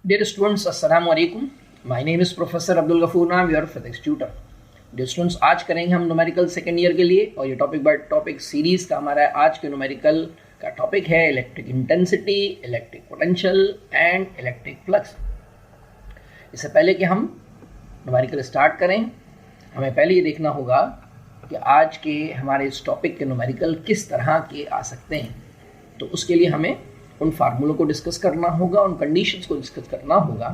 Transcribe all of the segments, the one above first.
Dear students, Assalamu alaikum. My name is Professor Abdul Ghafoor Naam, your physics tutor. Dear students, आज करेंगे हम numerical second year के लिए और ये टॉपिक बाय टॉपिक सीरीज का हमारा है। आज के न्यूमेरिकल का टॉपिक है electric intensity, electric potential and electric flux. इससे पहले कि हम न्यूमेरिकल स्टार्ट करें, हमें पहले ये देखना होगा कि आज के हमारे इस टॉपिक के न्यूमेरिकल किस तरह के आ सकते हैं। तो उसके लिए हमें उन फार्मूलों को डिस्कस करना होगा, उन कंडीशंस को डिस्कस करना होगा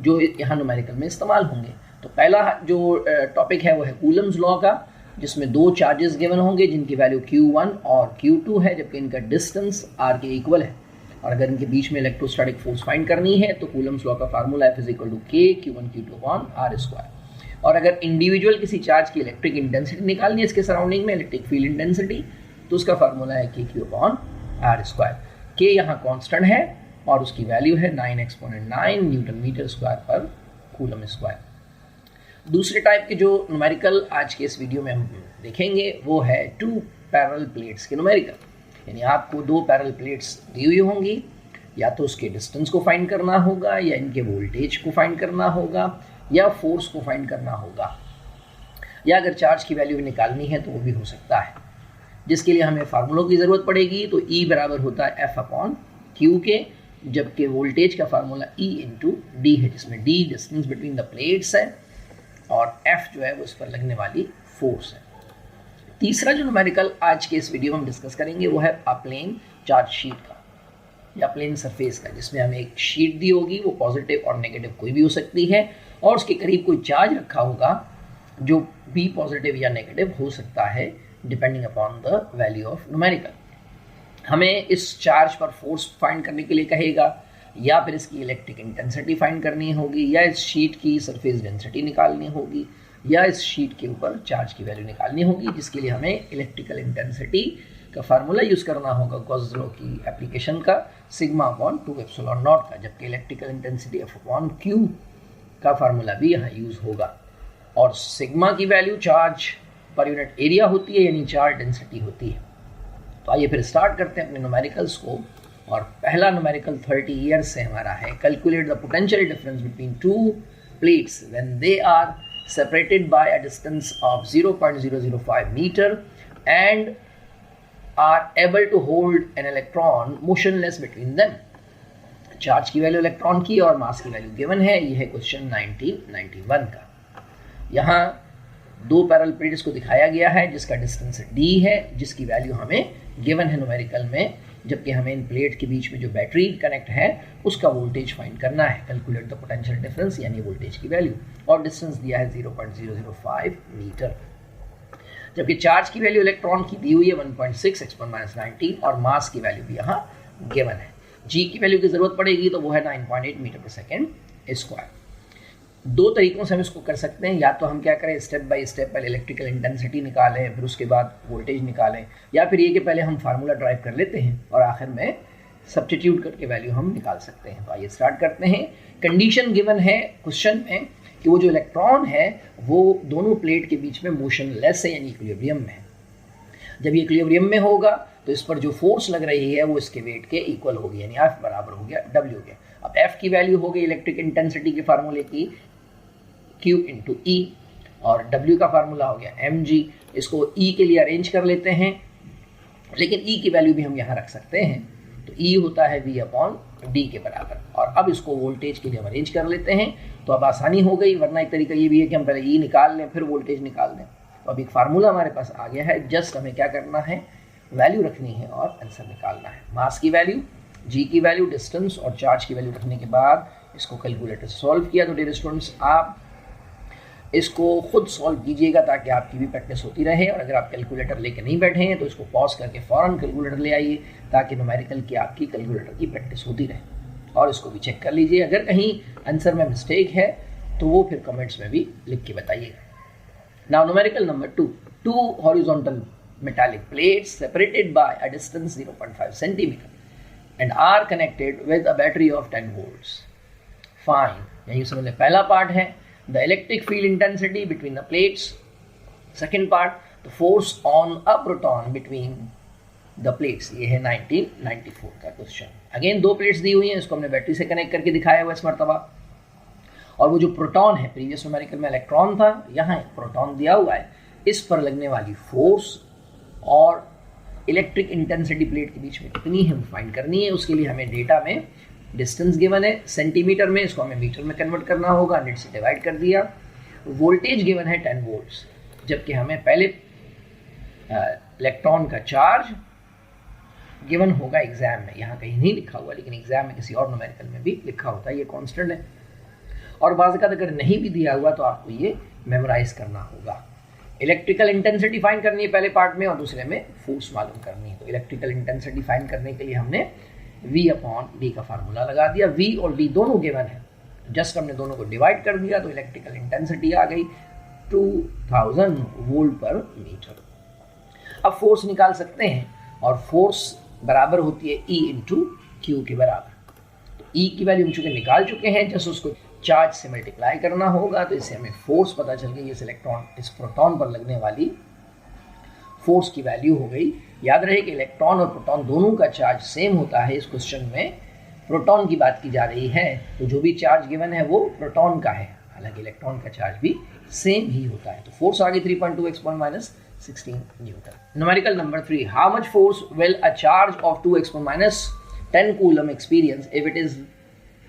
जो यहाँ न्यूमेरिकल में इस्तेमाल होंगे। तो पहला जो टॉपिक है वो है कूलम्स लॉ का, जिसमें दो चार्जेस गिवन होंगे जिनकी वैल्यू Q1 और Q2 है, जबकि इनका डिस्टेंस r के इक्वल है। और अगर इनके बीच में इलेक्ट्रोस्टैटिक फोर्स फाइंड करनी है तो कूलम्स लॉ का formula F = K Q1 Q2 r²। और अगर इंडिविजुअल किसी चार्ज की इलेक्ट्रिक इंटेंसिटी निकालनी है इसके सराउंडिंग में, इलेक्ट्रिक फील्ड इंटेंसिटी, तो उसका फार्मूला है KQ/r²। K यहाँ कांस्टेंट है और उसकी वैल्यू है 9 एक्सपोनेंट 9 न्यूटन मीटर स्क्वायर पर कूलम स्क्वायर। दूसरे टाइप के जो न्यूमेरिकल आज के इस वीडियो में हम देखेंगे वो है टू पैरेलल प्लेट्स के न्यूमेरिकल। यानी आपको दो पैरेलल प्लेट्स दी हुई होंगी, या तो उसके डिस्टेंस को फाइंड करना होगा, या इनके वोल्टेज को फाइंड करना होगा, या फोर्स को फाइंड करना होगा, या अगर चार्ज की वैल्यू निकालनी है तो वो भी हो सकता है, जिसके लिए हमें फार्मूलों की ज़रूरत पड़ेगी। तो E बराबर होता है F/Q के, जबकि वोल्टेज का फार्मूला E × D है, जिसमें D distance between the plates है और F जो है वो इस पर लगने वाली फोर्स है। तीसरा जो न्यूमेरिकल आज के इस वीडियो में हम डिस्कस करेंगे वो है प्लेन चार्ज शीट का या प्लेन सरफेस का, जिसमें हमें एक शीट दी होगी, वो पॉजिटिव और नेगेटिव कोई भी हो सकती है, और उसके करीब कोई चार्ज रखा होगा जो भी पॉजिटिव या नेगेटिव हो सकता है depending upon the value of numerical. हमें इस चार्ज पर फोर्स फाइंड करने के लिए कहेगा, या फिर इसकी इलेक्ट्रिक इंटेंसिटी फाइंड करनी होगी, या इस शीट की सरफेस डेंसिटी निकालनी होगी, या इस शीट के ऊपर चार्ज की वैल्यू निकालनी होगी, जिसके लिए हमें इलेक्ट्रिकल इंटेंसिटी का फार्मूला यूज़ करना होगा गॉस लॉ की एप्लीकेशन का, σ/2ε0 का, जबकि इलेक्ट्रिकल इंटेंसिटी F/Q का फार्मूला भी यहाँ यूज़ होगा। और सिग्मा की value charge per unit area होती है, यानी चार्ज डेंसिटी होती है। तो आइए फिर स्टार्ट करते हैं अपने न्यूमेरिकल्स को। और पहला न्यूमेरिकल 30 ईयर्स से हमारा है calculate the potential difference between two plates when they are separated by a distance of 0.005 metre and are able to hold an electron motionless between them. Charge की वैल्यू इलेक्ट्रॉन की और मास की वैल्यू given है। यह है क्वेश्चन 1991 का। यहाँ दो पैरेलल प्लेट्स को दिखाया गया है जिसका डिस्टेंस D है, जिसकी वैल्यू हमें गिवन है न्यूमेरिकल में, जबकि हमें इन प्लेट के बीच में जो बैटरी कनेक्ट है उसका वोल्टेज फाइंड करना है। कैलकुलेट द पोटेंशियल डिफरेंस यानी वोल्टेज की वैल्यू, और डिस्टेंस दिया है 0.005 मीटर, जबकि चार्ज की वैल्यू इलेक्ट्रॉन की दी हुई है 1.6 एक्सपोनेंट -19 और मास की वैल्यू भी यहाँ गिवन है। G की वैल्यू की जरूरत पड़ेगी तो वो है 9.8 मीटर पर सेकेंड स्क्वायर। दो तरीकों से हम इसको कर सकते हैं, या तो हम क्या करें स्टेप बाय स्टेप पहले इलेक्ट्रिकल इंटेंसिटी निकालें, फिर उसके बाद वोल्टेज निकालें, या फिर ये कि पहले हम फार्मूला ड्राइव कर लेते हैं और आखिर में सब्स्टिट्यूट करके वैल्यू हम निकाल सकते हैं। तो आइए स्टार्ट करते हैं। कंडीशन गिवन है क्वेश्चन में कि वो जो इलेक्ट्रॉन है वो दोनों प्लेट के बीच में मोशनलेस है, यानी इक्विलिब्रियम में है। जब ये इक्विलिब्रियम में होगा तो इस पर जो फोर्स लग रही है वो इसके वेट के इक्वल होगी, यानी F बराबर हो गया W के। अब F की वैल्यू हो गई इलेक्ट्रिक इंटेंसिटी के फार्मूले की Q × E, और W का फार्मूला हो गया mg। इसको E के लिए अरेंज कर लेते हैं, लेकिन E की वैल्यू भी हम यहाँ रख सकते हैं। तो E होता है V/D के बराबर। और अब इसको वोल्टेज के लिए हम अरेंज कर लेते हैं, तो अब आसानी हो गई, वरना एक तरीका ये भी है कि हम पहले E निकाल लें फिर वोल्टेज निकाल दें। तो अब एक फार्मूला हमारे पास आ गया है, जस्ट हमें क्या करना है, वैल्यू रखनी है और आंसर निकालना है। मास की वैल्यू, G की वैल्यू, डिस्टेंस और चार्ज की वैल्यू रखने के बाद इसको कैलकुलेटर सॉल्व किया। तो डियर स्टूडेंट्स, आप इसको खुद सॉल्व कीजिएगा ताकि आपकी भी प्रैक्टिस होती रहे, और अगर आप कैलकुलेटर लेके नहीं बैठे हैं तो इसको पॉज करके फ़ौरन कैलकुलेटर ले आइए ताकि न्यूमेरिकल की आपकी कैलकुलेटर की प्रैक्टिस होती रहे। और इसको भी चेक कर लीजिए, अगर कहीं आंसर में मिस्टेक है तो वो फिर कमेंट्स में भी लिख के बताइएगा। Now numerical number 2, two horizontal metallic plates separated by a distance 0.5 centimeter and are connected with a battery of 10 volts. Fine. यही समझ लें, पहला पार्ट है the electric field intensity between the plates. Second part, the force on a proton between the plates. ये है 1994 का question. Again 2 plates दी हुई हैं, इसको हमने बैटरी से कनेक्ट करके दिखाया हुआ इस मरतबा। और वो जो प्रोटॉन है, प्रीवियस न्यूमेरिकल में इलेक्ट्रॉन था, यहाँ एक प्रोटॉन दिया हुआ है, इस पर लगने वाली फोर्स और इलेक्ट्रिक इंटेंसिटी प्लेट के बीच में कितनी है वो फाइंड करनी है। उसके लिए हमें डेटा में डिस्टेंस गिवन है सेंटीमीटर में, इसको हमें मीटर में कन्वर्ट करना होगा, 100 से डिवाइड कर दिया। वोल्टेज गिवन है 10 वोल्ट्स, जबकि हमें पहले इलेक्ट्रॉन का चार्ज गिवन होगा एग्जाम में, यहाँ कहीं नहीं लिखा हुआ, लेकिन एग्जाम में किसी और न्यूमेरिकल में भी लिखा होता है, ये कांस्टेंट है। और बाज़ अगर नहीं भी दिया हुआ तो आपको ये मेमोराइज करना होगा। इलेक्ट्रिकल इंटेंसिटी फाइंड करनी है पहले पार्ट में और दूसरे में फोर्स मालूम करनी है। तो इलेक्ट्रिकल इंटेंसिटी फाइंड करने के लिए हमने V/D का फार्मूला लगा दिया। V और D दोनों गिवन है, जस्ट हमने दोनों को डिवाइड कर दिया तो इलेक्ट्रिकल इंटेंसिटी आ गई 2000 वोल्ट पर मीटर। अब फोर्स निकाल सकते हैं और फोर्स बराबर होती है E इंटू क्यू के बराबर। तो E की वैल्यू हम चूंकि निकाल चुके हैं, जस्ट उसको चार्ज से मल्टीप्लाई करना होगा, तो इससे हमें फोर्स पता चल गई। इस इलेक्ट्रॉन इस प्रोटॉन पर लगने वाली फोर्स की वैल्यू हो गई। याद रहे कि इलेक्ट्रॉन और प्रोटॉन दोनों का चार्ज सेम होता है। इस क्वेश्चन में प्रोटॉन की बात की जा रही है, तो जो भी चार्ज गिवन है वो प्रोटॉन का है, हालांकि इलेक्ट्रॉन का चार्ज भी सेम ही होता है। तो फोर्स आ गई 3.2 x - 16 Newton. Numerical number 3, how much force will a charge of 2 x - 10 coulomb experience if it is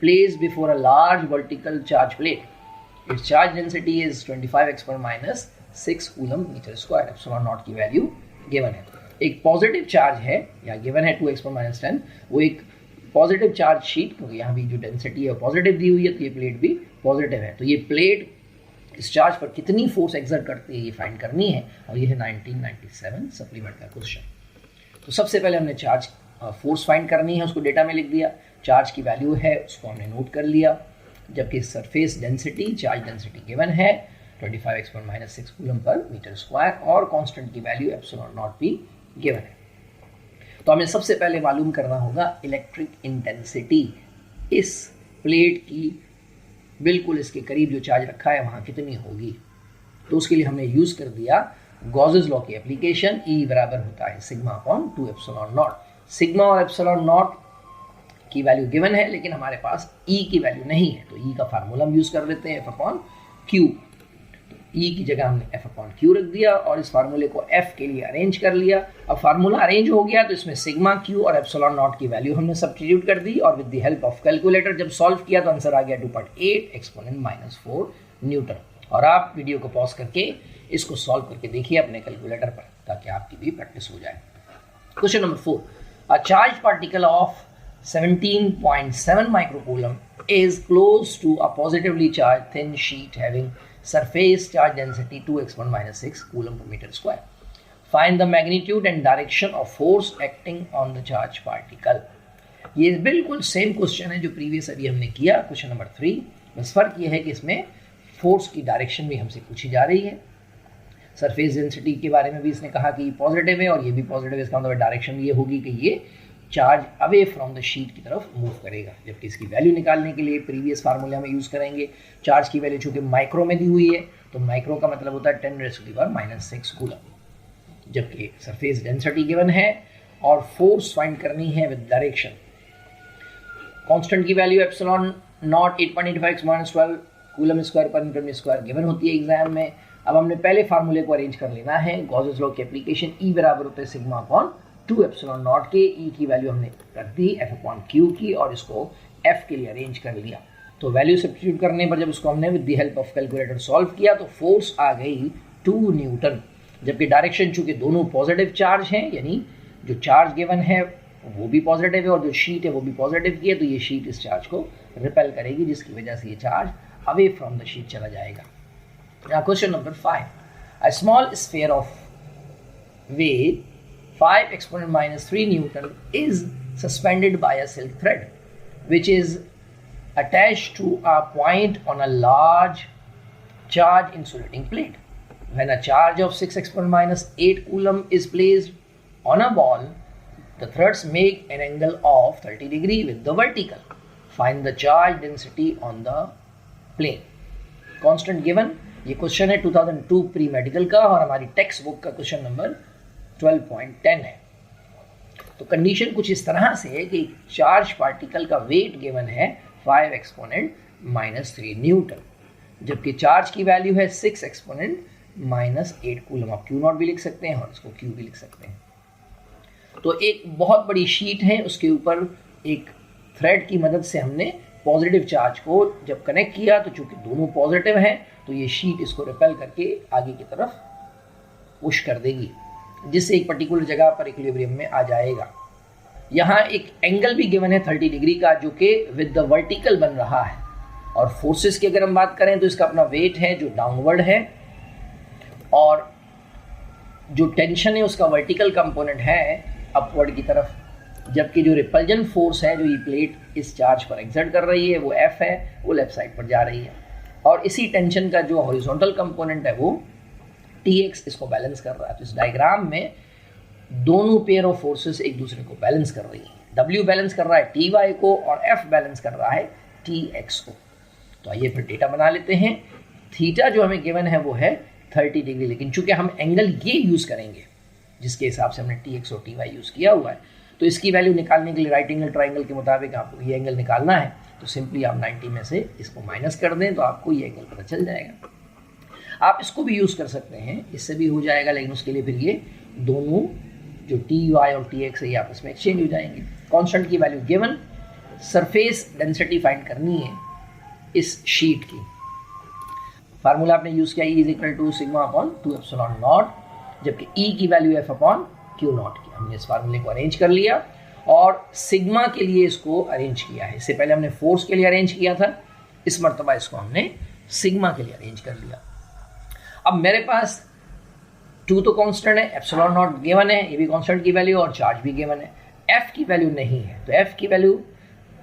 placed before a large vertical charge plate? Its charge density is 25 x - 6 coulomb metre square. Epsilon nought की वैल्यू given है। एक positive charge है, या given है 2 x - 10, वो एक positive charge sheet, क्योंकि यहाँ भी जो डेंसिटी है पॉजिटिव दी हुई है, तो ये प्लेट भी पॉजिटिव है। तो ये प्लेट इस चार्ज पर कितनी फोर्स एक्सर्ट करती है ये फाइंड करनी है, और ये है 1997 सप्लीमेंट का क्वेश्चन। तो सबसे पहले हमने चार्ज फोर्स फाइंड करनी है, उसको डेटा में लिख दिया। चार्ज की वैल्यू है उसको हमने नोट कर लिया, जबकि surface density, charge density given है 25 x - 6 कूलम पर मीटर स्क्वायर, और कांस्टेंट की वैल्यू एप्सिलॉन नॉट भी गिवन है। तो हमें सबसे पहले मालूम करना होगा इलेक्ट्रिक इंटेंसिटी इस प्लेट की, बिल्कुल इसके करीब जो चार्ज रखा है वहाँ कितनी होगी। तो उसके लिए हमने यूज़ कर दिया गॉसेस लॉ की एप्लीकेशन। E बराबर होता है σ/2 एप्सिलॉन नॉट। सिग्मा और एप्सिलॉन नॉट की वैल्यू गिवन है, लेकिन हमारे पास E की वैल्यू नहीं है, तो E का फार्मूला हम यूज़ कर लेते हैं F/Q। तो E की जगह हमने F/Q रख दिया और इस फार्मूले को F के लिए अरेंज कर लिया। अब फार्मूला अरेंज हो गया तो इसमें सिग्मा, Q और एप्सिलॉन नॉट की वैल्यू हमने सब्स्टिट्यूट कर दी, और with the help of calculator जब सॉल्व किया तो आंसर आ गया 2.8 एक्सपोनेंट -4 न्यूटन। और आप वीडियो को पॉज करके इसको सॉल्व करके देखिए अपने कैलकुलेटर पर, ताकि आपकी भी प्रैक्टिस हो जाए। Question number 4, a charge particle of 17.7 microcoulomb is close to a positively charged thin sheet having surface charge density 2 x - 6 coulomb per meter square. Find the magnitude and direction of force acting on the charge particle. ये बिल्कुल same question है जो previous अभी हमने किया, question number 3। बस फर्क ये है कि इसमें फोर्स की डायरेक्शन भी हमसे पूछी जा रही है। सरफेस डेंसिटी के बारे में भी इसने कहा कि पॉजिटिव है और ये भी पॉजिटिव है, इसका मतलब डायरेक्शन ये होगी कि ये charge away from the sheet की तरफ मूव करेगा। जबकि इसकी वैल्यू निकालने के लिए प्रीवियस फार्मूला में यूज़ करेंगे। चार्ज की वैल्यू चूँकि माइक्रो में दी हुई है, तो माइक्रो का मतलब होता है 10⁻⁻⁶ कूलम, जबकि सरफेस डेंसिटी गिवन है और फोर्स फाइंड करनी है विद डायरेक्शन। कांस्टेंट की value epsilon not 8.85 - 12 coulomb square पर मीटर स्क्वायर गिवन होती है एग्जाम में। अब हमने पहले फार्मूले को अरेंज कर लेना है। गॉसेस लॉ की एप्लीकेशन, E बराबर होता है σ/2 एप्सिलॉन नॉट के। E की वैल्यू हमने रख दी F/Q की और इसको F के लिए अरेंज कर लिया। तो वैल्यू सब्स्टिट्यूट करने पर जब उसको हमने with the help of calculator solve किया तो फोर्स आ गई 2 न्यूटन, जबकि डायरेक्शन चूंकि दोनों पॉजिटिव चार्ज हैं, यानी जो चार्ज गिवन है वो भी पॉजिटिव है और जो शीट है वो भी पॉजिटिव की है, तो ये शीट इस चार्ज को रिपेल करेगी, जिसकी वजह से ये charge away from the sheet चला जाएगा। Now question number 5. A small sphere of weight 5 exponent -3 Newton is suspended by a silk thread which is attached to a point on a large charge insulating plate. When a charge of 6 exponent -8 coulomb is placed on a ball, the threads make an angle of 30 degree with the vertical. Find the charge density on the plane. Constant given. ये question है 2002 pre medical का और हमारी text book का question number 12.10 है। तो condition कुछ इस तरह से है कि चार्ज पार्टिकल का वेट गिवन है 5 एक्सपोनेंट -3 न्यूटन, जबकि चार्ज की वैल्यू है 6 एक्सपोनेंट -8 कूलम। आप क्यू नॉट भी लिख सकते हैं और इसको क्यू भी लिख सकते हैं। तो एक बहुत बड़ी शीट है, उसके ऊपर एक थ्रेड की मदद से हमने पॉजिटिव चार्ज को जब कनेक्ट किया तो चूंकि दोनों पॉजिटिव हैं तो ये शीट इसको रिपेल करके आगे की तरफ पुश कर देगी, जिससे एक पर्टिकुलर जगह पर इक्विलिब्रियम में आ जाएगा। यहाँ एक एंगल भी गिवन है 30 डिग्री का, जो कि विद द वर्टिकल बन रहा है। और फोर्सेस की अगर हम बात करें तो इसका अपना वेट है जो डाउनवर्ड है, और जो टेंशन है उसका वर्टिकल कंपोनेंट है अपवर्ड की तरफ, जबकि जो रिपल्जन फोर्स है जो ये प्लेट इस चार्ज पर एक्सर्ट कर रही है वो एफ है, वो लेफ्ट साइड पर जा रही है। और इसी टेंशन का जो हॉरिजॉन्टल कंपोनेंट है वो Tx इसको बैलेंस कर रहा है। तो इस डायग्राम में दोनों पेयर ऑफ फोर्सेस एक दूसरे को बैलेंस कर रही है। W बैलेंस कर रहा है Ty को और F बैलेंस कर रहा है Tx को। तो आइए फिर डेटा बना लेते हैं। थीटा जो हमें गिवन है वो है 30 डिग्री, लेकिन चूंकि हम एंगल ये यूज़ करेंगे जिसके हिसाब से हमने Tx और Ty यूज़ किया हुआ है, तो इसकी वैल्यू निकालने के लिए राइट एंगल ट्राइंगल के मुताबिक आपको ये एंगल निकालना है। तो सिंपली आप 90 में से इसको माइनस कर दें तो आपको ये एंगल पता चल जाएगा। आप इसको भी यूज़ कर सकते हैं, इससे भी हो जाएगा, लेकिन उसके लिए फिर ये दोनों जो Ty और Tx है ये आपस में एक्सचेंज हो जाएंगे। कांस्टेंट की वैल्यू गिवन, सरफेस डेंसिटी फाइंड करनी है इस शीट की। फार्मूला आपने यूज़ किया E = σ/2ε0, जबकि E की वैल्यू F/Q0 की। हमने इस फार्मूले को अरेंज कर लिया और सिग्मा के लिए इसको अरेंज किया है। इससे पहले हमने फोर्स के लिए अरेंज किया था, इस मर्तबा इसको हमने सिग्मा के लिए अरेंज कर लिया। अब मेरे पास 2 तो कांस्टेंट है, ε0 गिवन है, ये भी कांस्टेंट की वैल्यू, और चार्ज भी गिवन है। F की वैल्यू नहीं है, तो F की वैल्यू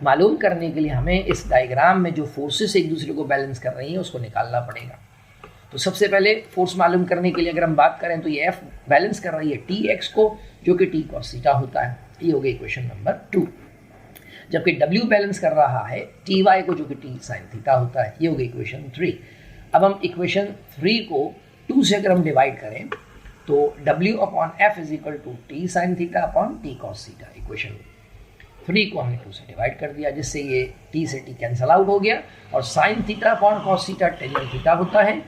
मालूम करने के लिए हमें इस डायग्राम में जो फोर्सेस एक दूसरे को बैलेंस कर रही हैं उसको निकालना पड़ेगा। तो सबसे पहले फोर्स मालूम करने के लिए अगर हम बात करें तो ये F बैलेंस कर रही है Tx को, जो कि T cos थीटा होता है। ये हो गई इक्वेशन नंबर 2। जबकि W बैलेंस कर रहा है Ty को, जो कि T sin थीटा होता है। ये हो गई इक्वेशन 3। अब हम इक्वेशन 3 को 2 से अगर हम डिवाइड करें तो W/F = T sin theta T cos theta. Equation 3 को हमने 2 से डिवाइड कर दिया, जिससे ये T से T कैंसल आउट हो गया, और sin theta cos theta tangent theta होता है।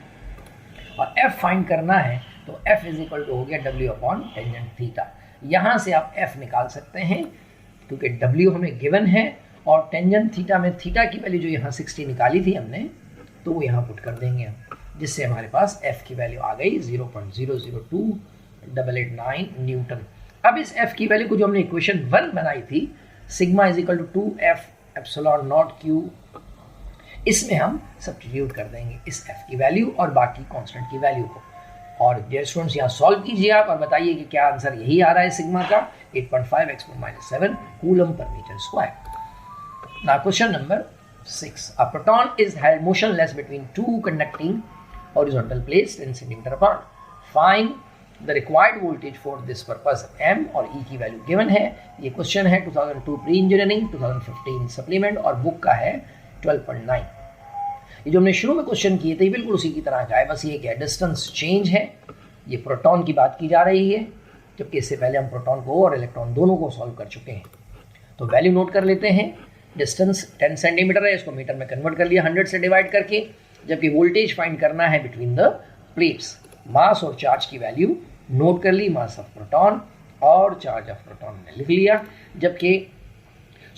और F फाइंड करना है तो F हो गया W/टेंजेंट थीटा। यहाँ से आप F निकाल सकते हैं, क्योंकि W हमें गिवन है और टेंजेंट थीटा में थीटा की वैल्यू जो यहाँ 60 निकाली थी हमने, तो वो यहाँ पुट कर देंगे हम, जिससे हमारे पास F की वैल्यू आ गई 0.002889 न्यूटन। अब इस F की वैल्यू को जो हमने इक्वेशन 1 बनाई थी, सिग्मा = 2F/ε0Q, इसमें हम सब्स्टिट्यूट कर देंगे इस F की वैल्यू और बाकी कांस्टेंट की वैल्यू को। और डियर स्टूडेंट्स, यहाँ सॉल्व कीजिए आप और बताइए कि क्या आंसर यही आ रहा है सिग्मा का, 8.5 × 10⁻⁷ कूलम/मीटर²। Now question number 6. A proton is held motionless between two conducting horizontal plates 10 cm apart. Find the required voltage for this purpose. M और E की वैल्यू गिवन है। ये क्वेश्चन है 2002 प्री इंजीनियरिंग, 2015 सप्लीमेंट और बुक का है 12.9। ये जो हमने शुरू में क्वेश्चन किए थे बिल्कुल उसी की तरह का है, बस ये क्या डिस्टेंस चेंज है। ये प्रोटॉन की बात की जा रही है, जबकि इससे पहले हम प्रोटॉन को और इलेक्ट्रॉन दोनों को सॉल्व कर चुके हैं। तो वैल्यू नोट कर लेते हैं। डिस्टेंस 10 सेंटीमीटर है, इसको मीटर में कन्वर्ट कर लिया 100 से डिवाइड करके, जबकि वोल्टेज फाइंड करना है बिटवीन द प्लेट्स। मास और चार्ज की वैल्यू नोट कर ली, मास ऑफ प्रोटॉन और चार्ज ऑफ प्रोटॉन ने लिख लिया। जबकि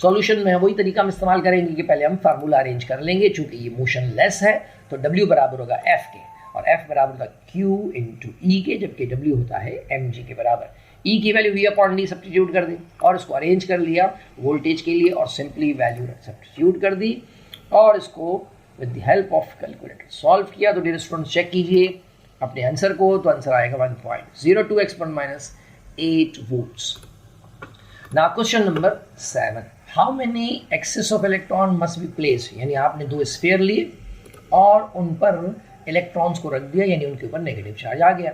सॉल्यूशन में वही तरीका हम इस्तेमाल करेंगे कि पहले हम फार्मूला अरेंज कर लेंगे। चूंकि ये मोशनलेस है तो W बराबर होगा F के और F बराबर होगा Q × E के, जबकि W होता है mg के बराबर। E की वैल्यू V/D सब्स्टिट्यूट कर दी और इसको अरेंज कर लिया वोल्टेज के लिए और सिंपली वैल्यू सब्स्टिट्यूट कर दी और इसको with the help of calculator solve किया। तो डियर स्टूडेंट्स चेक कीजिए अपने आंसर को, तो आंसर आएगा 1.02 × 10⁻⁸ volts। Now question number 7. How many excess of electron must be place, यानी आपने 2 स्फीयर लिए और उन पर इलेक्ट्रॉन्स को रख दिया, यानी उनके ऊपर नेगेटिव चार्ज आ गया।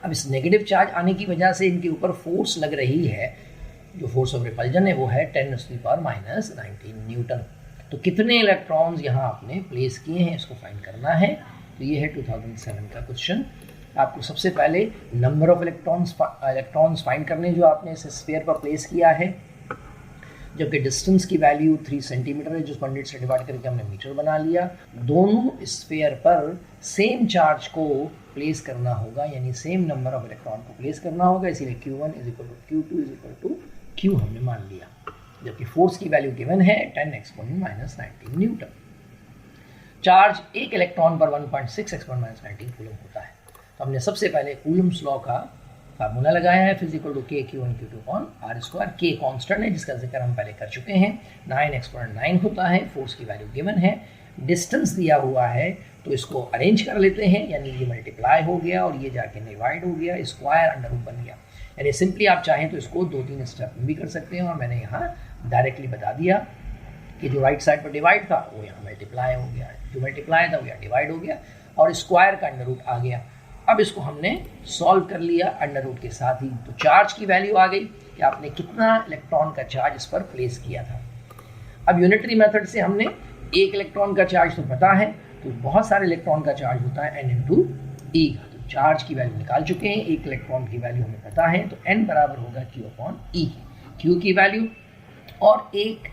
अब इस नेगेटिव चार्ज आने की वजह से इनके ऊपर फोर्स लग रही है, जो फोर्स ऑफ रिपल्जन है वो है 10⁻⁻19 न्यूटन। तो कितने इलेक्ट्रॉन्स यहाँ आपने प्लेस किए हैं इसको फाइंड करना है। तो ये है 2007 का क्वेश्चन आपको सबसे पहले नंबर ऑफ इलेक्ट्रॉन्स फाइंड करने जो आपने इस स्फीयर पर प्लेस किया है, जबकि डिस्टेंस की वैल्यू 3 सेंटीमीटर है, जिसको 100 से डिवाइड करके हमने मीटर बना लिया। दोनों स्फीयर पर सेम चार्ज को प्लेस करना होगा, यानी सेम नंबर ऑफ इलेक्ट्रॉन को प्लेस करना होगा, इसीलिए Q1 = Q2 = Q हमने मान लिया। जबकि फोर्स की वैल्यू गिवन है 10 एक्सपोनेंट -19 न्यूटन। चार्ज एक इलेक्ट्रॉन पर 1.6 एक्सपोनेंट -19 कूलम होता है। तो हमने सबसे पहले कूलम्स लॉ का फार्मूला लगाया है, physical to K Q1 Q2/R²। K constant है जिसका जिक्र हम पहले कर चुके हैं, 9 एक्सपोनेंट 9 होता है। फोर्स की वैल्यू गिवन है, डिस्टेंस दिया हुआ है, तो इसको अरेंज कर लेते हैं, यानी ये मल्टीप्लाई हो गया और ये जाके डिवाइड हो गया, स्क्वायर अंडर रूट बन गया। यानी सिंपली आप चाहें तो इसको 2-3 स्टेप में भी कर सकते हैं, और मैंने यहाँ डायरेक्टली बता दिया कि जो राइट साइड पर डिवाइड था वो यहाँ मल्टीप्लाई हो गया, जो मल्टीप्लाई था वो यहाँ डिवाइड हो गया, और स्क्वायर का अंडर रूट आ गया। अब इसको हमने सॉल्व कर लिया अंडर रूट के साथ ही, तो चार्ज की वैल्यू आ गई कि आपने कितना इलेक्ट्रॉन का चार्ज इस पर प्लेस किया था। अब यूनिटरी मेथड से हमने एक इलेक्ट्रॉन का चार्ज तो पता है, तो बहुत सारे इलेक्ट्रॉन का चार्ज होता है n × e का। तो चार्ज की वैल्यू निकाल चुके हैं, एक इलेक्ट्रॉन की वैल्यू हमें पता है, तो n बराबर होगा Q/E, Q की वैल्यू और एक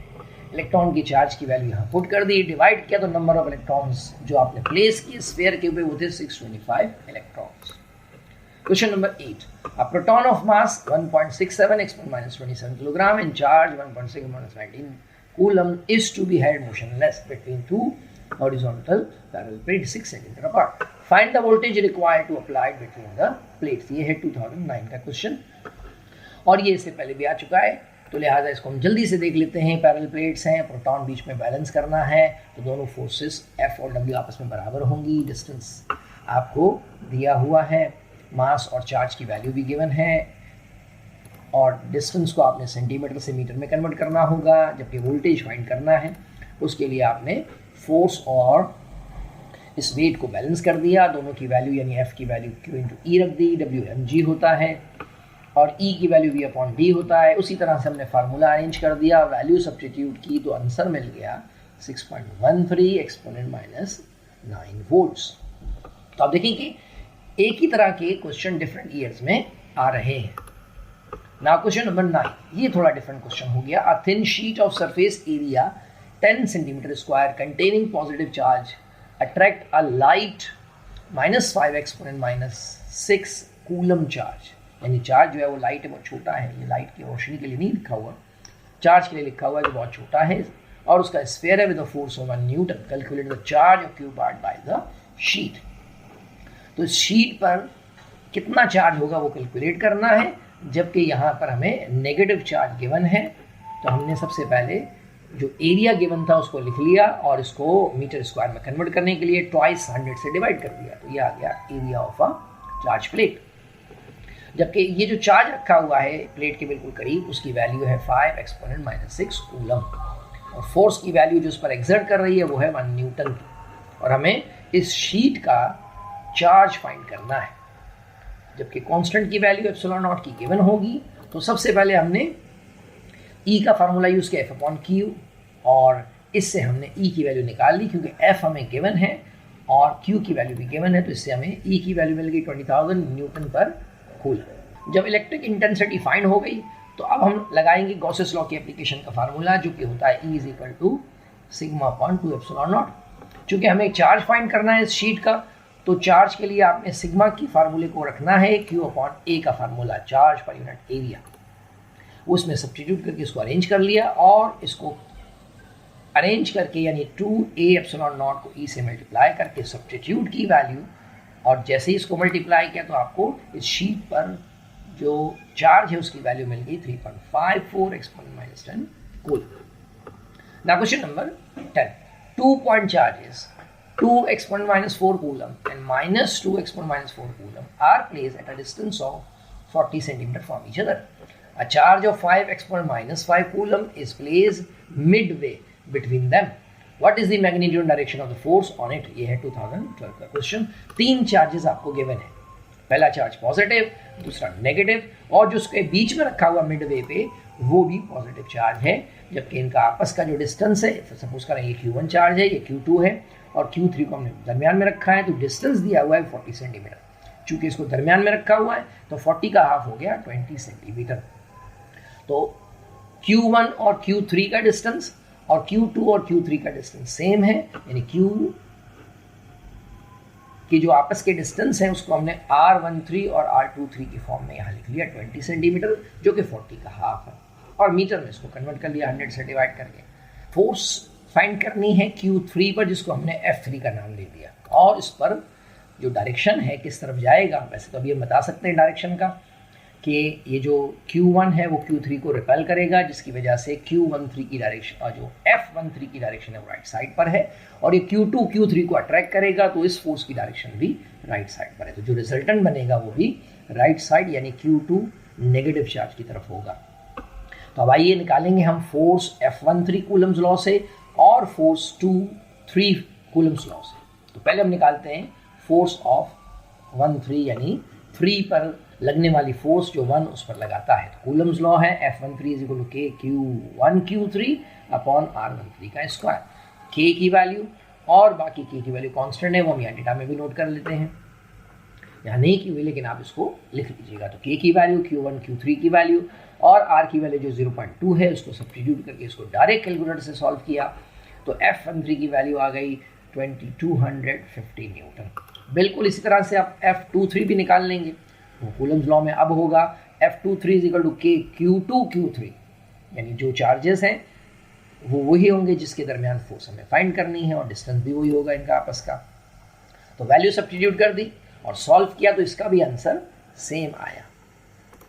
इलेक्ट्रॉन की चार्ज की वैल्यू यहाँ पुट कर दी, डिवाइड किया तो नंबर ऑफ इलेक्ट्रॉन्स जो आपने प्लेस किए स्फीयर के ऊपर वो थे 625 electrons. Question number 8, a proton of mass 1.67 exponent -27 kilogram and charge 1.6 -19 coulomb is to be held motionless between two horizontal parallel plates 6 cm apart. Find the voltage required to apply it between the plates. ये है 2009 का question, और ये इससे पहले भी आ चुका है, तो लिहाजा इसको हम जल्दी से देख लेते हैं। पैरेलल प्लेट्स हैं, प्रोटॉन बीच में बैलेंस करना है, तो दोनों फोर्सेस F और W आपस में बराबर होंगी। डिस्टेंस आपको दिया हुआ है, मास और चार्ज की वैल्यू भी गिवन है, और डिस्टेंस को आपने सेंटीमीटर से मीटर में कन्वर्ट करना होगा, जबकि वोल्टेज फाइंड करना है, उसके लिए आपने फोर्स और इस वेट को बैलेंस कर दिया। दोनों की वैल्यू यानी F की वैल्यू Q × E रख दी, W mg होता है, और E की वैल्यू V/D होता है। उसी तरह से हमने फार्मूला अरेंज कर दिया, वैल्यू सब्स्टिट्यूट की, तो आंसर मिल गया 6.13 एक्सपोनेंट -9 वोल्ट्स। तो आप देखें कि एक ही तरह के क्वेश्चन डिफरेंट ईयर्स में आ रहे हैं। नाउ क्वेश्चन नंबर 9, ये थोड़ा डिफरेंट क्वेश्चन हो गया। A thin sheet of surface area 10 cm square containing positive charge attract a light -5 exponent -6 coulomb charge. यानी चार्ज जो है वो लाइट है, बहुत छोटा है, ये लाइट की रोशनी के लिए नहीं लिखा हुआ, चार्ज के लिए लिखा हुआ है जो बहुत छोटा है, और उसका स्फीयर है with a force of 1 Newton. Calculate the charge of Q part by the sheet. तो इस शीट पर कितना चार्ज होगा वो कैलकुलेट करना है, जबकि यहाँ पर हमें नेगेटिव चार्ज गिवन है। तो हमने सबसे पहले जो एरिया गिवन था उसको लिख लिया, और इसको मीटर स्क्वायर में कन्वर्ट करने के लिए ट्वाइस 100 से डिवाइड कर दिया, तो ये आ गया area of a charge plate. जबकि ये जो चार्ज रखा हुआ है प्लेट के बिल्कुल करीब, उसकी वैल्यू है 5 एक्सपोनेंट -6 कूलम, और फोर्स की वैल्यू जो उस पर एक्सर्ट कर रही है वो है 1 न्यूटन की, और हमें इस शीट का चार्ज फाइंड करना है, जबकि कांस्टेंट की वैल्यू ε0 की गिवन होगी। तो सबसे पहले हमने E का फार्मूला यूज़ किया F/Q, और इससे हमने E की वैल्यू निकाल ली, क्योंकि F हमें गिवन है और Q की वैल्यू भी गिवन है, तो इससे हमें E की वैल्यू मिल गई 20,000 न्यूटन पर कूलम। जब इलेक्ट्रिक इंटेंसिटी फाइंड हो गई, तो अब हम लगाएंगे गॉसेस लॉ की एप्लीकेशन का फार्मूला, जो कि होता है E = σ/2ε0। चूँकि हमें चार्ज फाइंड करना है इस शीट का, तो चार्ज के लिए आपने सिग्मा की फार्मूले को रखना है, Q/A का formula, charge per unit area, उसमें सब्स्टिट्यूट करके इसको अरेंज कर लिया, और इसको अरेंज करके यानी 2A ε0 को E से मल्टीप्लाई करके सब्स्टिट्यूट की वैल्यू, और जैसे ही इसको मल्टीप्लाई किया तो आपको इस शीट पर जो चार्ज है उसकी वैल्यू मिल गई 3.54 exponent -10 coulomb. Now question number 10, 2 point charges 2 exponent -4 coulomb and -2 exponent -4 coulomb are placed at a distance of 40 cm from each other. A charge of 5 exponent -5 coulomb is placed midway between them. What is the magnitude and direction of the force on it? ये है 2012 का question. 3 charges आपको given है, पहला charge positive, दूसरा negative, और जो उसके बीच में रखा हुआ मिडवे पे वो भी पॉजिटिव चार्ज है, जबकि इनका आपस का जो डिस्टेंस है, तो सपोज करें ये Q1 चार्ज है, ये Q2 है, और Q3 को हमने दरमियान में रखा है, तो डिस्टेंस दिया हुआ है 40 सेंटीमीटर। चूंकि इसको दरमियान में रखा हुआ है तो 40 का हाफ हो गया 20 सेंटीमीटर। तो Q1 और Q3 का डिस्टेंस और Q2 और Q3 का डिस्टेंस सेम है, यानी Q की जो आपस के डिस्टेंस है उसको हमने R13 और R23 की फॉर्म में यहाँ लिख लिया 20 सेंटीमीटर, जो कि 40 का हाफ है, और मीटर में इसको कन्वर्ट कर लिया 100 से डिवाइड करके। फोर्स फाइंड करनी है Q3 पर, जिसको हमने F3 का नाम दे दिया, और इस पर जो डायरेक्शन है किस तरफ जाएगा, वैसे तो अभी हम बता सकते हैं डायरेक्शन का कि ये जो Q1 है वो Q3 को रिपेल करेगा, जिसकी वजह से Q13 की डायरेक्शन और जो F13 की डायरेक्शन है वो राइट साइड पर है, और ये Q2 Q3 को अट्रैक्ट करेगा, तो इस फोर्स की डायरेक्शन भी राइट साइड पर है। तो जो रिजल्टेंट बनेगा वो भी राइट साइड यानी Q2 नेगेटिव चार्ज की तरफ होगा। तो अब आइए निकालेंगे हम फोर्स F13 कूलम्स लॉ से और फोर्स 3 कूलम्स लॉ से। तो पहले हम निकालते हैं फोर्स ऑफ 13 यानी 3 पर लगने वाली फोर्स जो 1 उस पर लगाता है। तो कूलम्स लॉ है F13 = K Q1 Q3 upon R13 का स्क्वायर। K की वैल्यू और बाकी K की वैल्यू कांस्टेंट है, वो हम यहाँ डेटा में भी नोट कर लेते हैं, यहाँ नहीं की हुई लेकिन आप इसको लिख लीजिएगा। तो K की वैल्यू, Q1 Q3 की वैल्यू और R की वैल्यू जो 0.2 है उसको सब्स्टिट्यूट करके इसको डायरेक्ट कैलकुलेटर से सॉल्व किया, तो F13 की वैल्यू आ गई 2250 न्यूटन। बिल्कुल इसी तरह से आप F23 भी निकाल लेंगे, वो कूलम्स लॉ में अब होगा F23 = K Q2 Q3, यानी जो चार्जेस हैं वो वही होंगे जिसके दरमियान फोर्स हमें फाइंड करनी है, और डिस्टेंस भी वही होगा इनका आपस का। तो वैल्यू सब्स्टिट्यूट कर दी और सॉल्व किया, तो इसका भी आंसर सेम आया।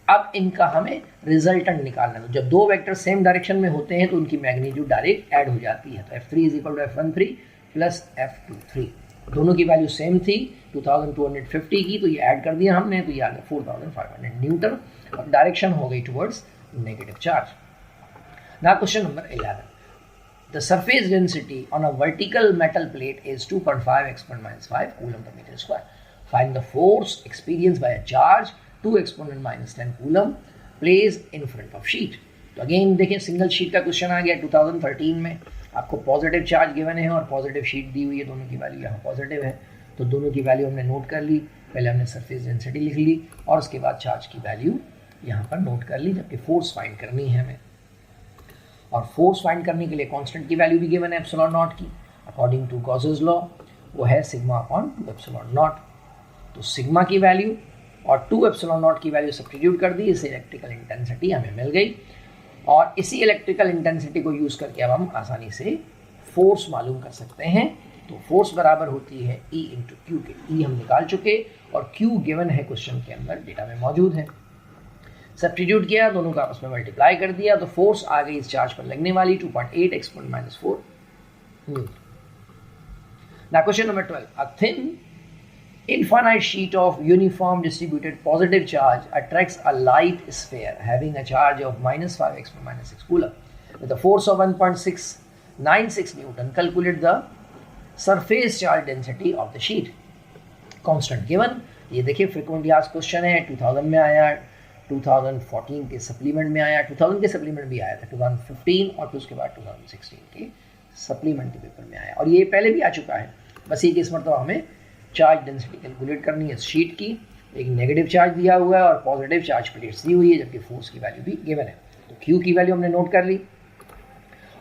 अब इनका हमें रिजल्टेंट निकालना है। तो जब दो वेक्टर सेम डायरेक्शन में होते हैं तो उनकी मैग्नीट्यूड डायरेक्ट ऐड हो जाती है। तो F3 = F13 प्लस F23, दोनों की वैल्यू सेम थी 2250 की, तो ये ऐड कर दिया हमने, तो ये आ गया 4500 न्यूटन, और डायरेक्शन हो गई towards negative charge. Now question number 11, the surface density on a vertical metal plate is 2.5 × -5 coulomb पर metre square. Find the force experienced by a charge 2 × -10 coulomb placed in front of sheet. तो again देखिए single sheet का question आ गया 2013 में, आपको positive charge given है और पॉजिटिव शीट दी हुई है, दोनों की वैल्यू यहाँ पॉजिटिव है, तो दोनों की वैल्यू हमने नोट कर ली। पहले हमने सरफेस डेंसिटी लिख ली और उसके बाद चार्ज की वैल्यू यहाँ पर नोट कर ली, जबकि फोर्स फाइंड करनी है हमें, और फोर्स फाइंड करने के लिए कांस्टेंट की वैल्यू भी गिवन है ε0 की, अकॉर्डिंग टू गॉसेस लॉ वो है σ/2ε0। तो सिग्मा की वैल्यू और 2ε0 की वैल्यू सब्स्टिट्यूट कर दी, इससे इलेक्ट्रिकल इंटेंसिटी हमें मिल गई, और इसी इलेक्ट्रिकल इंटेंसिटी को यूज़ करके अब हम आसानी से फोर्स मालूम कर सकते हैं। तो फोर्स बराबर होती है E × Q के। E हम निकाल चुके और Q गिवन है क्वेश्चन के अंदर, डेटा में मौजूद है। सब्स्टिट्यूट किया, दोनों का आपस में मल्टीप्लाई कर दिया, तो फोर्स आ गई इस चार्ज पर लगने वाली 2.8 × 10⁻⁴ Newton. Now question number 12, a thin infinite sheet of uniform distributed positive charge attracts a light sphere having a charge of -5 × -6 coulomb with a force of 1.696 Newton. Calculate the surface charge density of the sheet. Constant given. ये देखिए frequently asked question है, 2000 में आया, 2014 के supplement में आया, 2000 के supplement भी आया था 2015, और फिर उसके बाद 2016 के सप्लीमेंट्री पेपर में आया, और ये पहले भी आ चुका है। बस ये इस मरतबा हमें चार्ज डेंसिटी कैलकुलेट करनी है शीट की, एक नेगेटिव चार्ज दिया हुआ है और पॉजिटिव चार्ज प्लेट्स दी हुई है, जबकि फोर्स की वैल्यू भी गिवन है। तो Q की वैल्यू हमने नोट कर ली,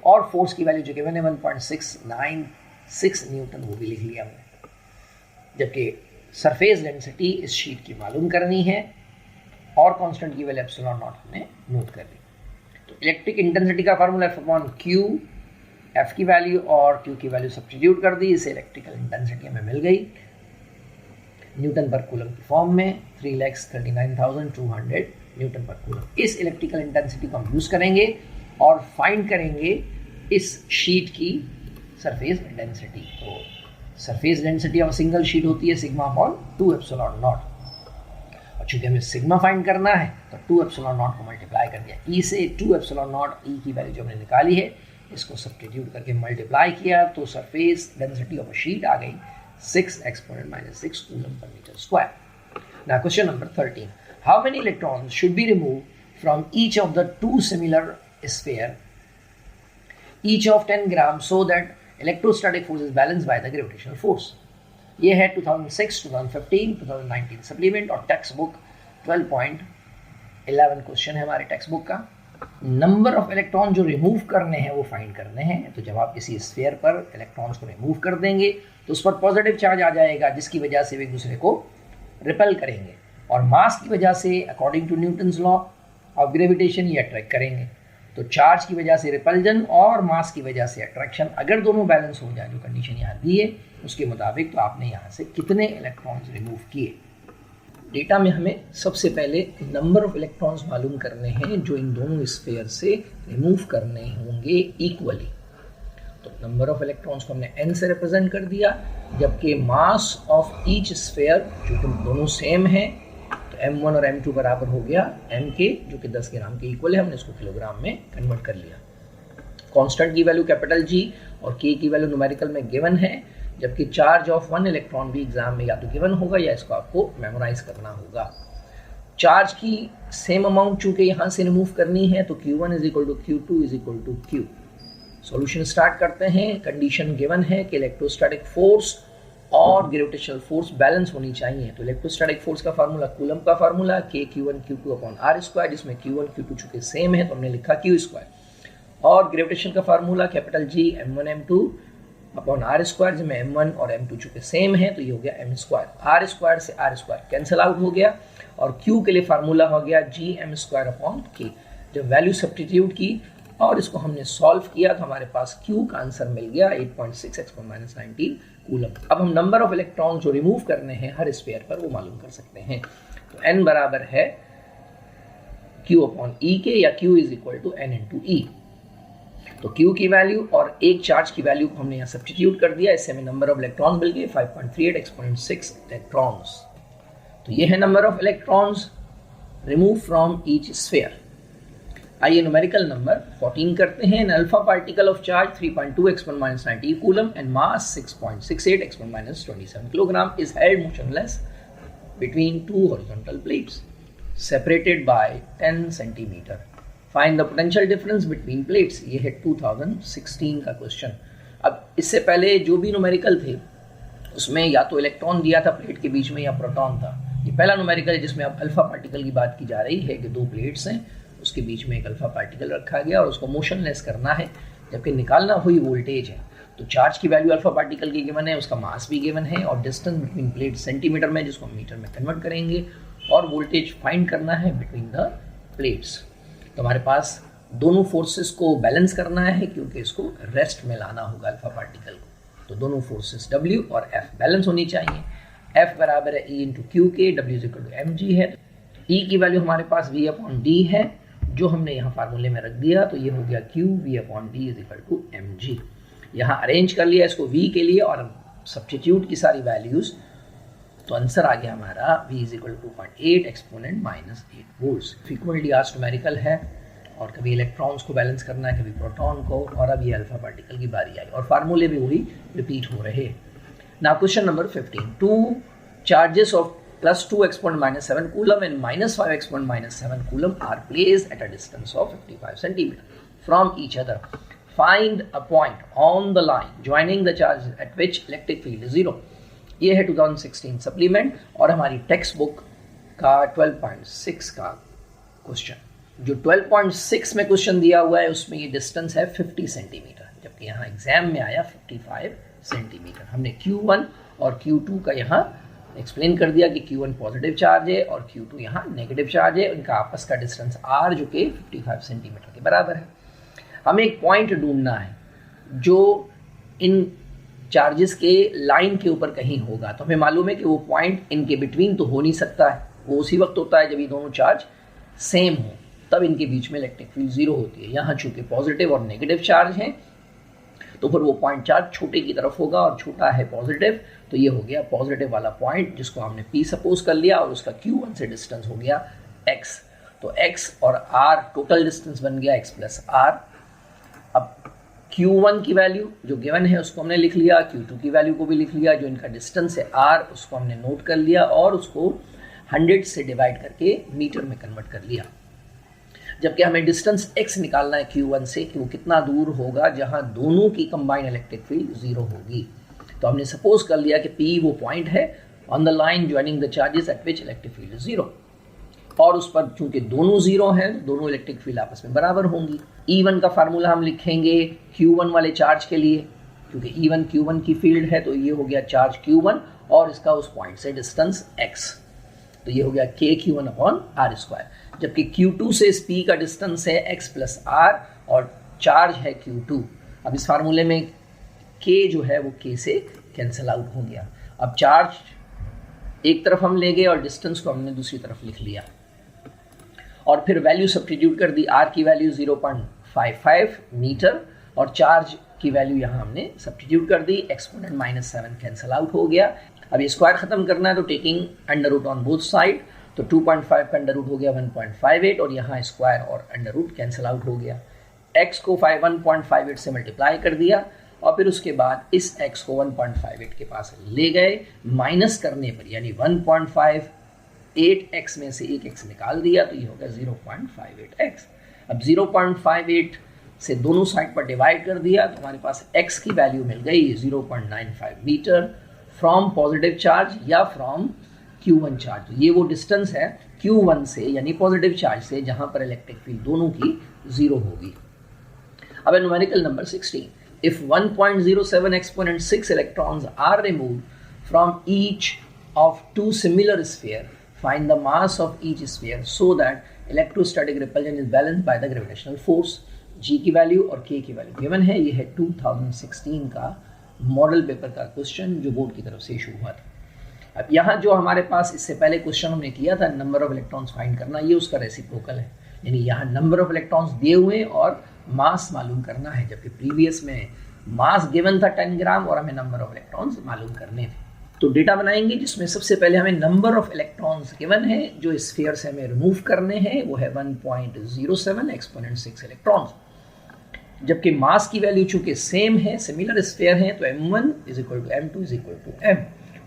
और फोर्स की वैल्यू जो गिवन है 1.696 न्यूटन, वो भी लिख लिया हमने, जबकि सरफेस डेंसिटी इस शीट की मालूम करनी है, और कांस्टेंट की वैल्यू ε0 हमने नोट कर ली। तो इलेक्ट्रिक इंटेंसिटी का फार्मूला F/Q, F की वैल्यू और Q की वैल्यू सब्स्टिट्यूट कर दी, इससे इलेक्ट्रिकल इंटेंसिटी हमें मिल गई न्यूटन पर कूलम की फॉर्म में 3,39,200 न्यूटन पर कूलम। इस इलेक्ट्रिकल इंटेंसिटी को हम यूज़ करेंगे और फाइंड करेंगे इस शीट की सरफेस डेंसिटी। तो surface density of single sheet होती है σ/2ε0, और चूंकि हमें सिग्मा फाइंड करना है तो 2ε0 को मल्टीप्लाई कर दिया, E से 2ε0 E की वैल्यू जो हमने निकाली है इसको सब्स्टिट्यूट करके मल्टीप्लाई किया, तो surface density of a sheet आ गई 6 × 10⁻⁶ कूलम पर metre square. Now question number 13. How many electrons should be removed from each of the two similar sphere, each of 10 grams, so that electrostatic force is balanced by the gravitational force? ये है 2006, 2015, 2019 supplement और text book 12.11 question है हमारे text book का। Number of electron जो remove करने हैं वो फाइंड करने हैं। तो जब आप किसी स्फीयर पर इलेक्ट्रॉन्स को रिमूव कर देंगे तो उस पर पॉजिटिव चार्ज आ जाएगा, जिसकी वजह से वे एक दूसरे को रिपेल करेंगे, और मास की वजह से according to Newton's law of gravitation ये अट्रैक्ट करेंगे। तो चार्ज की वजह से रिपल्जन और मास की वजह से अट्रैक्शन, अगर दोनों बैलेंस हो जाए, जो कंडीशन यहाँ दी है उसके मुताबिक, तो आपने यहाँ से कितने इलेक्ट्रॉन्स रिमूव किए। डेटा में हमें सबसे पहले नंबर ऑफ इलेक्ट्रॉन्स मालूम करने हैं जो इन दोनों स्फीयर से रिमूव करने होंगे इक्वली। तो नंबर ऑफ इलेक्ट्रॉन्स को हमने n से रिप्रेजेंट कर दिया, जबकि मास ऑफ ईच स्फीयर जो दोनों सेम है, तो m1 और m2 बराबर हो गया m के, जो कि 10 ग्राम के इक्वल है। हमने इसको किलोग्राम में कन्वर्ट कर लिया। कांस्टेंट की वैल्यू कैपिटल G और k की वैल्यू न्यूमेरिकल में गिवन है, जबकि चार्ज ऑफ 1 इलेक्ट्रॉन भी एग्जाम में या तो गिवन होगा या इसको आपको मेमोराइज करना होगा। चार्ज की सेम अमाउंट चूंकि यहाँ से रिमूव करनी है, तो Q1 is equal to Q2 is equal to Q। Solution start करते हैं। कंडीशन गिवन है कि इलेक्ट्रोस्टैटिक फोर्स और ग्रेविटेशनल फोर्स बैलेंस होनी चाहिए। तो इलेक्ट्रोस्टैटिक फोर्स का फार्मूला कूलम का formula K Q1 Q2 upon R square, जिसमें Q1 Q2 चूंकि सेम है तो हमने लिखा Q स्क्वायर, और ग्रेविटेशन का formula capital G M1 M2 upon R square, जिसमें M1 और M2 चूंकि सेम है तो ये हो गया M स्क्वायर। R स्क्वायर से R स्क्वायर कैंसिल आउट हो गया, और Q के लिए फार्मूला हो गया G M square upon K। जब वैल्यू सब्स्टिट्यूट की और इसको हमने सॉल्व किया तो हमारे पास Q का आंसर मिल गया 8.6 × 10⁻⁹ कूलम। अब हम नंबर ऑफ इलेक्ट्रॉन जो रिमूव करने हैं हर स्फीयर पर वो मालूम कर सकते हैं। तो n बराबर है Q अपॉन E के, या Q is equal to N into E। तो Q की वैल्यू और एक चार्ज की वैल्यू को हमने यहाँ सब्स्टिट्यूट कर दिया, इससे हमें नंबर ऑफ इलेक्ट्रॉन्स मिल गए 5.38 एक्सपोनेंट 6 इलेक्ट्रॉन्स। तो ये है number of electrons remove from each sphere. आइए न्यूमेरिकल नंबर 14 करते हैं। An alpha particle of charge 3.2 exponent -90 coulomb and mass 6.68 exponent -27 kilogram is held motionless between two horizontal plates separated by 10 centimetre. Find the potential difference between plates. ये है 2016 का question. अब इससे पहले जो भी न्यूमेरिकल थे उसमें या तो इलेक्ट्रॉन दिया था प्लेट के बीच में या प्रोटॉन था। ये पहला न्यूमेरिकल है जिसमें अब अल्फा पार्टिकल की बात की जा रही है कि दो प्लेट्स हैं, उसके बीच में एक अल्फा पार्टिकल रखा गया और उसको मोशनलेस करना है, जबकि निकालना हुई वोल्टेज है। तो चार्ज की वैल्यू अल्फा पार्टिकल की गिवन है, उसका मास भी गिवन है, और डिस्टेंस बिटवीन प्लेट सेंटीमीटर में, जिसको हम मीटर में कन्वर्ट करेंगे, और वोल्टेज फाइंड करना है बिटवीन द प्लेट्स। तो हमारे पास दोनों फोर्सेस को बैलेंस करना है, क्योंकि इसको रेस्ट में लाना होगा अल्फा पार्टिकल को। तो दोनों फोर्सेस W और F बैलेंस होनी चाहिए। F बराबर है E इंटू क्यू के, W is equal to mg है। E की वैल्यू हमारे पास V अपॉन D है, जो हमने यहाँ फार्मूले में रख दिया, तो ये हो गया Q V upon D is equal to mg। यहाँ अरेंज कर लिया इसको V के लिए और सब्स्टिट्यूट की सारी वैल्यूज, तो आंसर आ गया हमारा V is equal to 2.8 exponent -8 volts. Frequently asked numerical है, और कभी इलेक्ट्रॉन्स को बैलेंस करना है, कभी प्रोटॉन को, और अब ये अल्फा पार्टिकल की बारी आई और फार्मूले भी वही रिपीट हो रहे। Now question number 15। Two charges of +2 exponent -7 coulomb and -5 exponent -7 coulomb are placed at a distance of 55 centimetre from each other. Find a point on the line joining the charge at which electric field is 0। ये है 2016 supplement और हमारी text book का 12.6 का question. जो 12.6 में question दिया हुआ है उसमें ये डिस्टेंस है 50 सेंटीमीटर, जबकि यहाँ एग्जाम में आया 55 सेंटीमीटर। हमने Q1 और Q2 का यहाँ एक्सप्लेन कर दिया कि Q1 पॉजिटिव चार्ज है और Q2 यहाँ नेगेटिव चार्ज है। इनका आपस का डिस्टेंस R जो कि 55 सेंटीमीटर के बराबर है। हमें एक पॉइंट ढूंढना है जो इन चार्जेस के लाइन के ऊपर कहीं होगा। तो हमें मालूम है कि वो पॉइंट इनके बिटवीन तो हो नहीं सकता है, वो उसी वक्त होता है जब ये दोनों चार्ज सेम हो, तब इनके बीच में इलेक्ट्रिक फील्ड 0 होती है। यहाँ चूंकि पॉजिटिव और नेगेटिव चार्ज हैं तो फिर वो पॉइंट चार्ज छोटे की तरफ होगा और छोटा है पॉजिटिव, तो ये हो गया पॉजिटिव वाला पॉइंट जिसको हमने P सपोज कर लिया और उसका Q1 से डिस्टेंस हो गया X। तो X और R टोटल डिस्टेंस बन गया X प्लस R। अब Q1 की वैल्यू जो गिवन है उसको हमने लिख लिया, Q2 की वैल्यू को भी लिख लिया, जो इनका डिस्टेंस है R उसको हमने नोट कर लिया और उसको 100 से डिवाइड करके मीटर में कन्वर्ट कर लिया। जबकि हमें डिस्टेंस x निकालना है Q1 से कि वो कितना दूर होगा जहां दोनों की कंबाइंड इलेक्ट्रिक फील्ड 0 होगी। तो हमने सपोज कर लिया कि P वो पॉइंट है on the line joining the charges eight which electric field is 0, और उस पर चूंकि दोनों 0 हैं, दोनों इलेक्ट्रिक फील्ड आपस में बराबर होंगी। E1 का फार्मूला हम लिखेंगे Q1 वाले चार्ज के लिए, क्योंकि E1 Q1 की फील्ड है, तो ये हो गया चार्ज Q1 और इसका उस पॉइंट से डिस्टेंस x, तो ये हो गया KQ1 अपॉन R स्क्वायर। जबकि Q2 से इस P का डिस्टेंस है x प्लस R और चार्ज है Q2। अब इस फार्मूले में K जो है वो K से कैंसिल आउट हो गया। अब चार्ज एक तरफ हम ले गए और डिस्टेंस को हमने दूसरी तरफ लिख लिया, और फिर वैल्यू सब्स्टिट्यूट कर दी। R की वैल्यू 0.55 मीटर और चार्ज की वैल्यू यहाँ हमने सब्स्टिट्यूट कर दी, एक्सपोनेंट -7 कैंसिल आउट हो गया। अब ये स्क्वायर खत्म करना है तो taking under root on both side, तो 2.5 का अंडर रूट हो गया 1.58 और यहाँ स्क्वायर और अंडर रूट कैंसिल आउट हो गया। x को 1.58 से मल्टीप्लाई कर दिया और फिर उसके बाद इस x को 1.58 के पास ले गए, माइनस करने पर यानी 1.58x में से एक x निकाल दिया, तो ये हो गया 0.58x। अब 0.58 से दोनों साइड पर डिवाइड कर दिया तो हमारे पास x की वैल्यू मिल गई 0.95 मीटर फ्रॉम पॉजिटिव चार्ज या फ्रॉम Q1 चार्ज। ये वो डिस्टेंस है Q1 से यानी पॉजिटिव चार्ज से जहां पर इलेक्ट्रिक फील्ड दोनों की 0 होगी। अब numerical number 16, if 1.07 exponent 6 electrons are removed from each of two similar sphere, find the mass of each sphere so that electrostatic repulsion is balanced by the gravitational force। G की value और K की वैल्यू given है। ये है 2016 का model paper का question जो बोर्ड की तरफ से इशू हुआ था। अब यहाँ जो हमारे पास इससे पहले क्वेश्चन हमने किया था नंबर ऑफ इलेक्ट्रॉन्स फाइंड करना, ये उसका रेसिप्रोकल है, यानी यहाँ नंबर ऑफ इलेक्ट्रॉन्स दिए हुए और मास मालूम करना है, जबकि प्रीवियस में मास गिवन था 10 ग्राम और हमें नंबर ऑफ इलेक्ट्रॉन्स मालूम करने थे। तो डेटा बनाएंगे जिसमें सबसे पहले हमें नंबर ऑफ इलेक्ट्रॉन्स गिवन है जो स्फीयर से हमें रिमूव करने हैं, वो है 1.07 एक्सपोनेंट 6 इलेक्ट्रॉन्स। जबकि मास की वैल्यू चूंकि सेम है, सिमिलर स्फीयर है, तो m1 = m2 = m,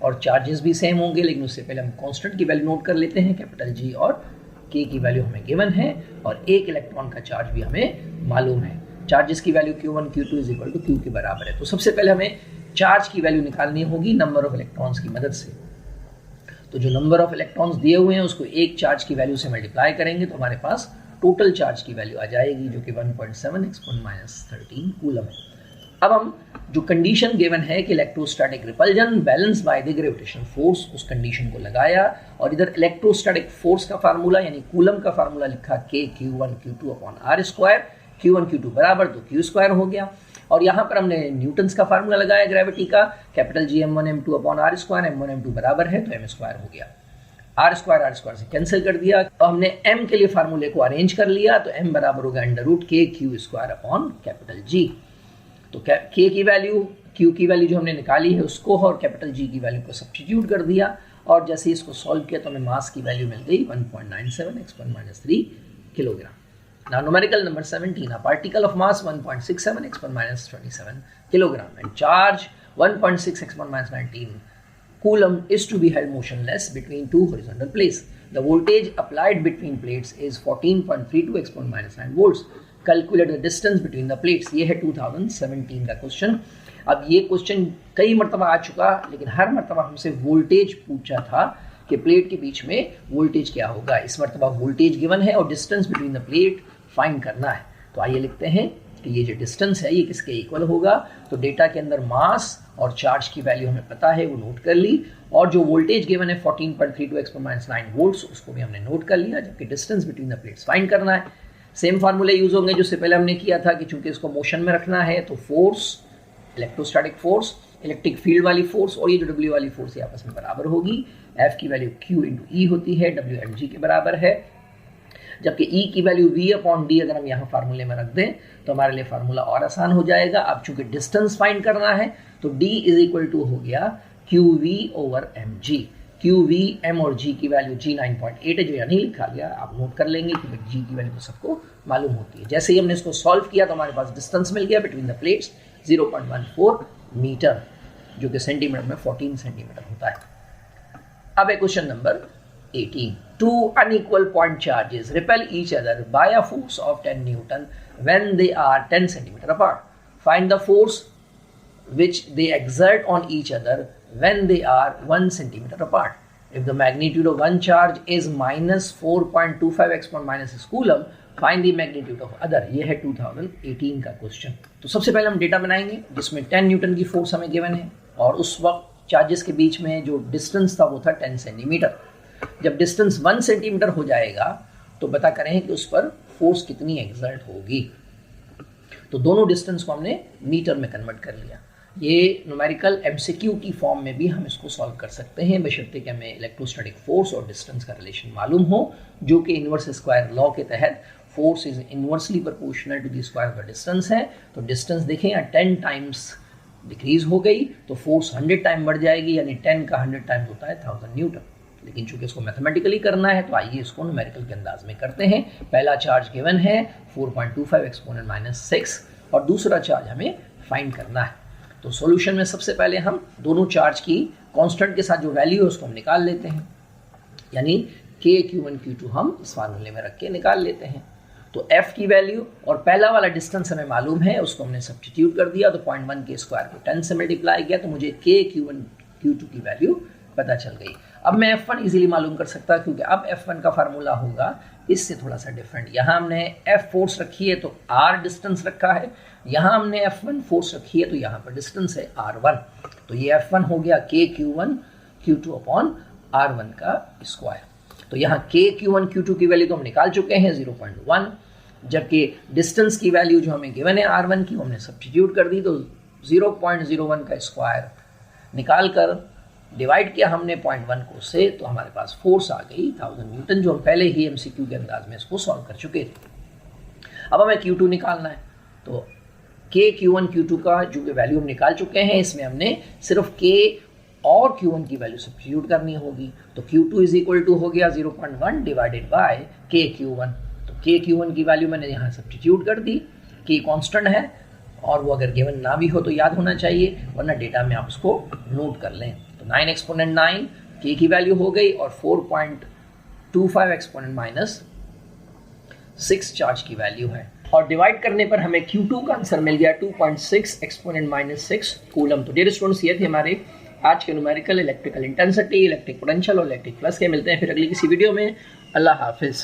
और चार्जेस भी सेम होंगे, लेकिन उससे पहले हम कांस्टेंट की वैल्यू नोट कर लेते हैं। कैपिटल G और K की वैल्यू हमें गिवन है और एक इलेक्ट्रॉन का चार्ज भी हमें मालूम है। चार्जेस की वैल्यू Q1 Q2 = Q के बराबर है। तो सबसे पहले हमें चार्ज की वैल्यू निकालनी होगी नंबर ऑफ इलेक्ट्रॉन्स की मदद से। तो जो नंबर ऑफ इलेक्ट्रॉन्स दिए हुए हैं उसको एक चार्ज की वैल्यू से मल्टीप्लाई करेंगे तो हमारे पास टोटल चार्ज की वैल्यू आ जाएगी जो कि 1.7 एक्सपोनेंट -13 कूलम है। अब हम जो कंडीशन गिवन है कि electrostatic repulsion balance by the gravitational force, उस कंडीशन को लगाया और इधर इलेक्ट्रोस्टैटिक फोर्स का फार्मूला यानी कूलम का फार्मूला लिखा K Q1 Q2 upon R square, Q1 Q2 बराबर तो Q स्क्वायर हो गया। और यहाँ पर हमने न्यूटन्स का फार्मूला लगाया ग्रेविटी का, capital G m1 m2 upon R square, m1 m2 बराबर है तो m स्क्वायर हो गया। R स्क्वायर से कैंसिल कर दिया तो हमने m के लिए फार्मूले को अरेंज कर लिया, तो m बराबर होगा under root K Q square upon capital G। तो K की वैल्यू Q की वैल्यू जो हमने निकाली है उसको और कैपिटल G की वैल्यू को सब्स्टिट्यूट कर दिया और जैसे ही इसको सॉल्व किया तो हमें मास की वैल्यू मिल गई 1.97 exponent -3 kilogram. Now numerical number 17, a particle of mass 1.67 exponent -27 kilogram and charge 1.6 exponent -19 coulomb is to be held motionless between two horizontal plates. The voltage applied between plates is 14.32 exponent -9 volts. Calculate the distance between the plates. ये है 2017 का question. अब ये question कई मरतबा आ चुका, लेकिन हर मरतबा हमसे वोल्टेज पूछा था कि प्लेट के बीच में वोल्टेज क्या होगा। इस मरतबा वोल्टेज गिवन है और distance between the plate find करना है। तो आइए लिखते हैं कि ये जो डिस्टेंस है ये किसके इक्वल होगा। तो डेटा के अंदर मास और चार्ज की वैल्यू हमें पता है, वो नोट कर ली, और जो वोल्टेज गिवन है 14.32 एक्सपोनेंट -9 वोल्ट्स उसको भी हमने नोट कर लिया, जबकि distance between the plates find करना है। सेम फार्मूले यूज होंगे जो से पहले हमने किया था कि चूंकि इसको मोशन में रखना है तो force, electrostatic force, electric field वाली फोर्स और ये जो W वाली फोर्स ये आपस में बराबर होगी। F की वैल्यू Q × E होती है, W mg के बराबर है, जबकि E की वैल्यू V अपॉन D अगर हम यहाँ फार्मूले में रख दें तो हमारे लिए फार्मूला और आसान हो जाएगा। अब चूंकि डिस्टेंस फाइंड करना है तो D = हो गया QV/mg। QV, M और G की वैल्यू G 9.8 है जो यहाँ नहीं लिखा गया, आप नोट कर लेंगे क्योंकि G की वैल्यू तो सबको मालूम होती है। जैसे ही हमने इसको सॉल्व किया तो हमारे पास डिस्टेंस मिल गया बिटवीन द प्लेट्स 0.14 मीटर, जो कि सेंटीमीटर में 14 सेंटीमीटर होता है। अब है question number 18. Two unequal point charges repel each other by a force of 10 Newton when they are 10 centimeter apart. Find the force which they exert on each other when they are 1 centimeter apart. If the magnitude of one charge is minus 4.25 exponent minus 6 coulomb, find the magnitude of other. ये है 2018 का question. तो सबसे पहले हम data बनाएंगे जिसमें 10 Newton की फोर्स हमें गिवन है और उस वक्त चार्जेस के बीच में जो डिस्टेंस था वो था 10 सेंटीमीटर। जब डिस्टेंस 1 सेंटीमीटर हो जाएगा तो पता करें कि उस पर फोर्स कितनी एक्सर्ट होगी। तो दोनों डिस्टेंस को हमने मीटर में कन्वर्ट कर लिया। ये न्यूमेरिकल एमसीक्यू की फॉर्म में भी हम इसको सॉल्व कर सकते हैं बशर्ते कि हमें इलेक्ट्रोस्टैटिक फोर्स और डिस्टेंस का रिलेशन मालूम हो, जो कि इनवर्स स्क्वायर लॉ के तहत force is inversely proportional to the square of the distance है। तो डिस्टेंस देखें यहाँ 10 टाइम्स डिक्रीज हो गई तो फोर्स 100 टाइम बढ़ जाएगी, यानी 10 का 100 टाइम्स होता है 1000 न्यूटन। लेकिन चूंकि इसको मैथमेटिकली करना है तो आइए इसको न्यूमेरिकल के अंदाज में करते हैं। पहला चार्ज गिवन है 4.25 एक्सपोनेंट माइनस 6 और दूसरा चार्ज हमें फाइंड करना है। तो सॉल्यूशन में सबसे पहले हम दोनों चार्ज की कांस्टेंट के साथ जो वैल्यू है उसको हम निकाल लेते हैं, यानी k q1 q2 हम इस फार्मूले में रख के निकाल लेते हैं। तो f की वैल्यू और पहला वाला डिस्टेंस हमें मालूम है, उसको हमने सब्स्टिट्यूट कर दिया तो 0.1 के स्क्वायर को 10 से मल्टीप्लाई किया तो मुझे k q1 q2 की वैल्यू पता चल गई। अब मैं f1 इजीली मालूम कर सकता क्योंकि अब f1 का फार्मूला होगा इससे थोड़ा सा डिफरेंट। यहाँ हमने f फोर्स रखी है तो r डिस्टेंस रखा है, यहाँ हमने f1 फोर्स रखी है तो यहाँ पर डिस्टेंस है r1। तो ये f1 हो गया k q1 q2 upon r1 का स्क्वायर। तो यहाँ k q1 q2 की वैल्यू तो हम निकाल चुके हैं 0.1, जबकि डिस्टेंस की वैल्यू जो हमें गिवन है r1 की हमने सब्स्टिट्यूट कर दी तो 0.01 का स्क्वायर निकाल कर डिवाइड किया हमने 0.1 को से, तो हमारे पास फोर्स आ गई 1000 न्यूटन, जो हम पहले ही एमसीक्यू के अंदाज में इसको सॉल्व कर चुके थे। अब हमें q2 निकालना है तो k q1 q2 का जो वैल्यू हम निकाल चुके हैं इसमें हमने सिर्फ k और q1 की वैल्यू सब्स्टिट्यूट करनी होगी। तो q2 इज इक्वल टू हो गया 0.1 डिवाइडेड बाय k q1। तो k q1 की वैल्यू मैंने यहाँ सब्स्टिट्यूट कर दी, k कांस्टेंट है और वो अगर गिवन ना भी हो तो याद होना चाहिए, वरना डेटा में आप उसको नोट कर लें। तो 9 एक्सपोनेंट 9 k की वैल्यू हो गई और 4.25 एक्सपोनेंट माइनस 6 चार्ज की वैल्यू है और डिवाइड करने पर हमें Q2 का आंसर मिल गया 2.6 एक्सपोनेंट माइनस 6 कूलम। तो डियर स्टूडेंट्स, ये थे हमारे आज के numerical electrical intensity, electric potential और इलेक्ट्रिक फ्लक्स के। मिलते हैं फिर अगली किसी वीडियो में। अल्लाह हाफिज।